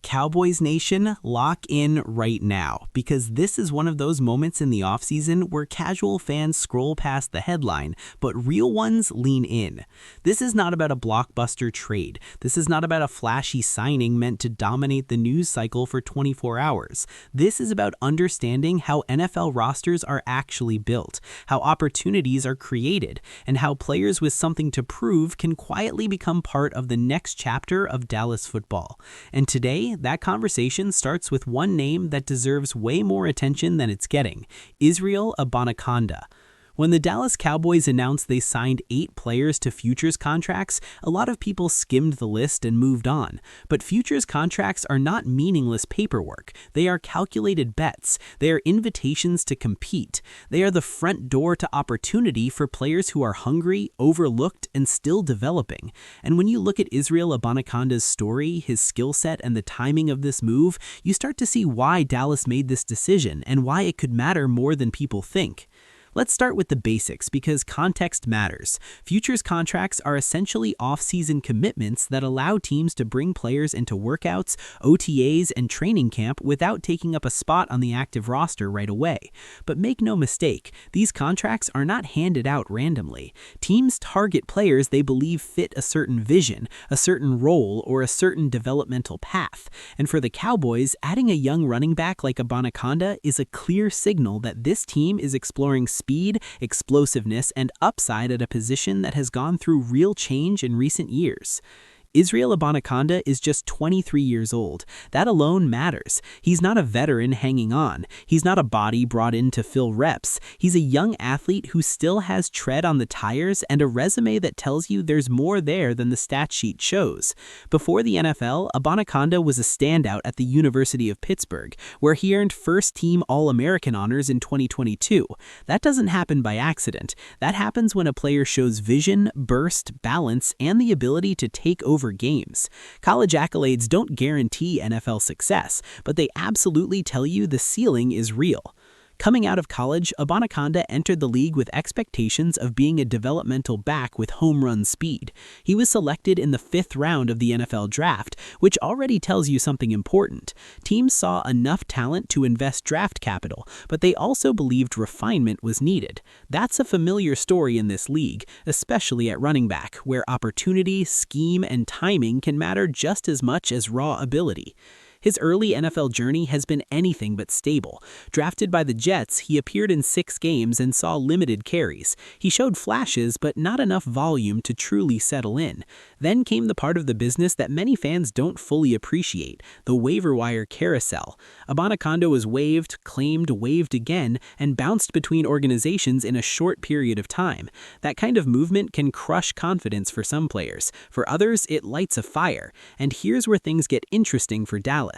Cowboys Nation, lock in right now, because this is one of those moments in the offseason where casual fans scroll past the headline, but real ones lean in. This is not about a blockbuster trade. This is not about a flashy signing meant to dominate the news cycle for 24 hours. This is about understanding how NFL rosters are actually built, how opportunities are created, and how players with something to prove can quietly become part of the next chapter of Dallas football. And today, that conversation starts with one name that deserves way more attention than it's getting: Israel Abanikanda. When the Dallas Cowboys announced they signed 8 players to futures contracts, a lot of people skimmed the list and moved on. But futures contracts are not meaningless paperwork. They are calculated bets. They are invitations to compete. They are the front door to opportunity for players who are hungry, overlooked, and still developing. And when you look at Israel Abanikanda's story, his skill set, and the timing of this move, you start to see why Dallas made this decision and why it could matter more than people think. Let's start with the basics because context matters. Futures contracts are essentially off-season commitments that allow teams to bring players into workouts, OTAs, and training camp without taking up a spot on the active roster right away. But make no mistake, these contracts are not handed out randomly. Teams target players they believe fit a certain vision, a certain role, or a certain developmental path. And for the Cowboys, adding a young running back like Abanikanda is a clear signal that this team is exploring speed, explosiveness, and upside at a position that has gone through real change in recent years. Israel Abanikanda is just 23 years old. That alone matters. He's not a veteran hanging on. He's not a body brought in to fill reps. He's a young athlete who still has tread on the tires and a resume that tells you there's more there than the stat sheet shows. Before the NFL, Abanikanda was a standout at the University of Pittsburgh, where he earned first-team All-American honors in 2022. That doesn't happen by accident. That happens when a player shows vision, burst, balance, and the ability to take over games. College accolades don't guarantee NFL success, but they absolutely tell you the ceiling is real. Coming out of college, Abanikanda entered the league with expectations of being a developmental back with home run speed. He was selected in the 5th round of the NFL draft, which already tells you something important. Teams saw enough talent to invest draft capital, but they also believed refinement was needed. That's a familiar story in this league, especially at running back, where opportunity, scheme, and timing can matter just as much as raw ability. His early NFL journey has been anything but stable. Drafted by the Jets, he appeared in 6 games and saw limited carries. He showed flashes, but not enough volume to truly settle in. Then came the part of the business that many fans don't fully appreciate: the waiver wire carousel. Abanikanda was waived, claimed, waived again, and bounced between organizations in a short period of time. That kind of movement can crush confidence for some players. For others, it lights a fire. And here's where things get interesting for Dallas.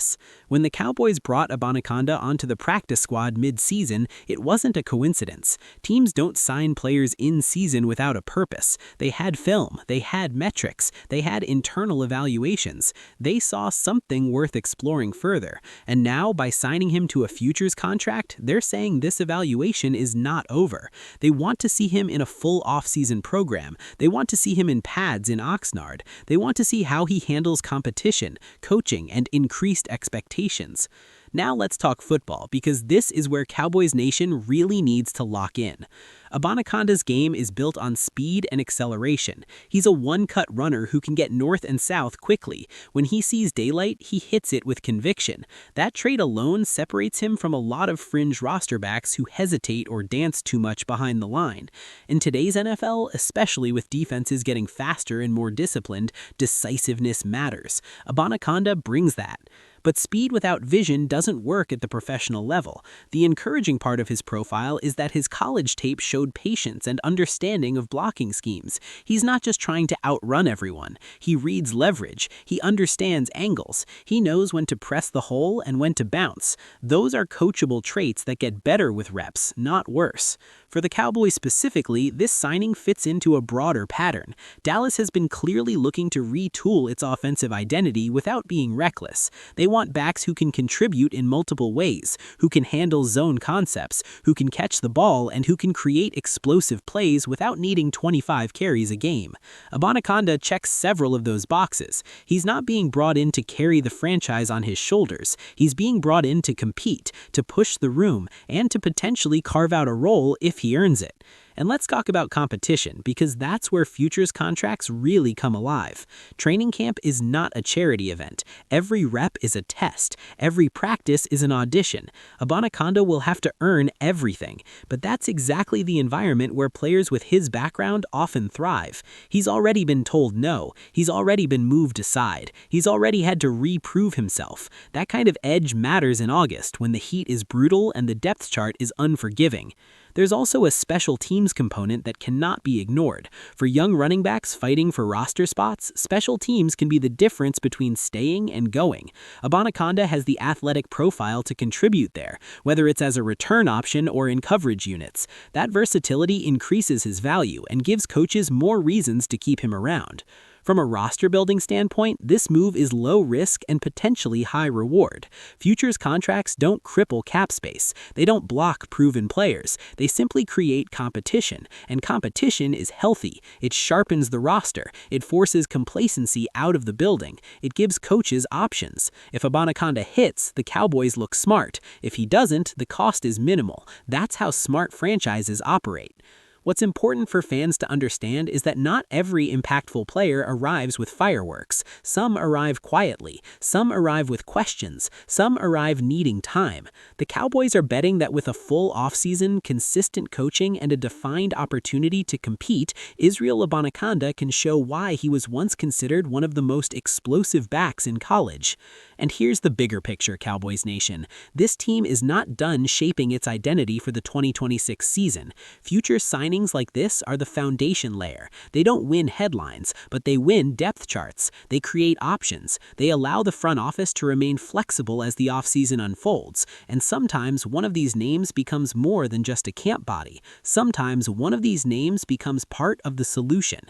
When the Cowboys brought Abanikanda onto the practice squad mid-season, it wasn't a coincidence. Teams don't sign players in season without a purpose. They had film, they had metrics, they had internal evaluations. They saw something worth exploring further. And now, by signing him to a futures contract, they're saying this evaluation is not over. They want to see him in a full off-season program. They want to see him in pads in Oxnard. They want to see how he handles competition, coaching, and increased expectations. Now let's talk football, because this is where Cowboys Nation really needs to lock in. Abanikanda's game is built on speed and acceleration. He's a one-cut runner who can get north and south quickly. When he sees daylight, he hits it with conviction. That trait alone separates him from a lot of fringe roster backs who hesitate or dance too much behind the line. In today's NFL, especially with defenses getting faster and more disciplined, decisiveness matters. Abanikanda brings that. But speed without vision doesn't work at the professional level. The encouraging part of his profile is that his college tape showed patience and understanding of blocking schemes. He's not just trying to outrun everyone. He reads leverage. He understands angles. He knows when to press the hole and when to bounce. Those are coachable traits that get better with reps, not worse. For the Cowboys specifically, this signing fits into a broader pattern. Dallas has been clearly looking to retool its offensive identity without being reckless. They want backs who can contribute in multiple ways, who can handle zone concepts, who can catch the ball, and who can create explosive plays without needing 25 carries a game. Abanikanda checks several of those boxes. He's not being brought in to carry the franchise on his shoulders. He's being brought in to compete, to push the room, and to potentially carve out a role if he earns it. And let's talk about competition, because that's where futures contracts really come alive. Training camp is not a charity event. Every rep is a test. Every practice is an audition. Abanikanda will have to earn everything, but that's exactly the environment where players with his background often thrive. He's already been told no. He's already been moved aside. He's already had to reprove himself. That kind of edge matters in August when the heat is brutal and the depth chart is unforgiving. There's also a special teams component that cannot be ignored. For young running backs fighting for roster spots, special teams can be the difference between staying and going. Abanikanda has the athletic profile to contribute there, whether it's as a return option or in coverage units. That versatility increases his value and gives coaches more reasons to keep him around. From a roster-building standpoint, this move is low risk and potentially high reward. Futures contracts don't cripple cap space. They don't block proven players. They simply create competition, and competition is healthy. It sharpens the roster. It forces complacency out of the building. It gives coaches options. If Abanikanda hits, the Cowboys look smart. If he doesn't, the cost is minimal. That's how smart franchises operate. What's important for fans to understand is that not every impactful player arrives with fireworks. Some arrive quietly. Some arrive with questions. Some arrive needing time. The Cowboys are betting that with a full offseason, consistent coaching, and a defined opportunity to compete, Israel Abanikanda can show why he was once considered one of the most explosive backs in college. And here's the bigger picture, Cowboys Nation. This team is not done shaping its identity for the 2026 season. Future signings like this are the foundation layer. They don't win headlines, but they win depth charts. They create options. They allow the front office to remain flexible as the offseason unfolds. And sometimes one of these names becomes more than just a camp body. Sometimes one of these names becomes part of the solution.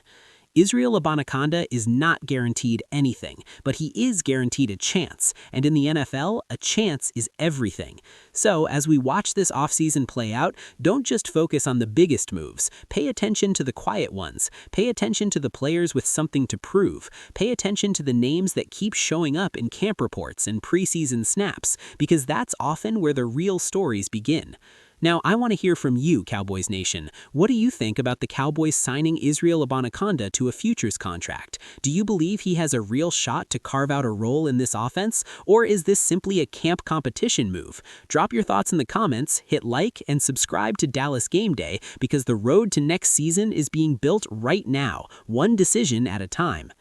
Israel Abanikanda is not guaranteed anything, but he is guaranteed a chance, and in the NFL, a chance is everything. So, as we watch this offseason play out, don't just focus on the biggest moves. Pay attention to the quiet ones. Pay attention to the players with something to prove. Pay attention to the names that keep showing up in camp reports and preseason snaps, because that's often where the real stories begin. Now, I want to hear from you, Cowboys Nation. What do you think about the Cowboys signing Israel Abanikanda to a futures contract? Do you believe he has a real shot to carve out a role in this offense? Or is this simply a camp competition move? Drop your thoughts in the comments, hit like, and subscribe to Dallas Game Day, because the road to next season is being built right now, one decision at a time.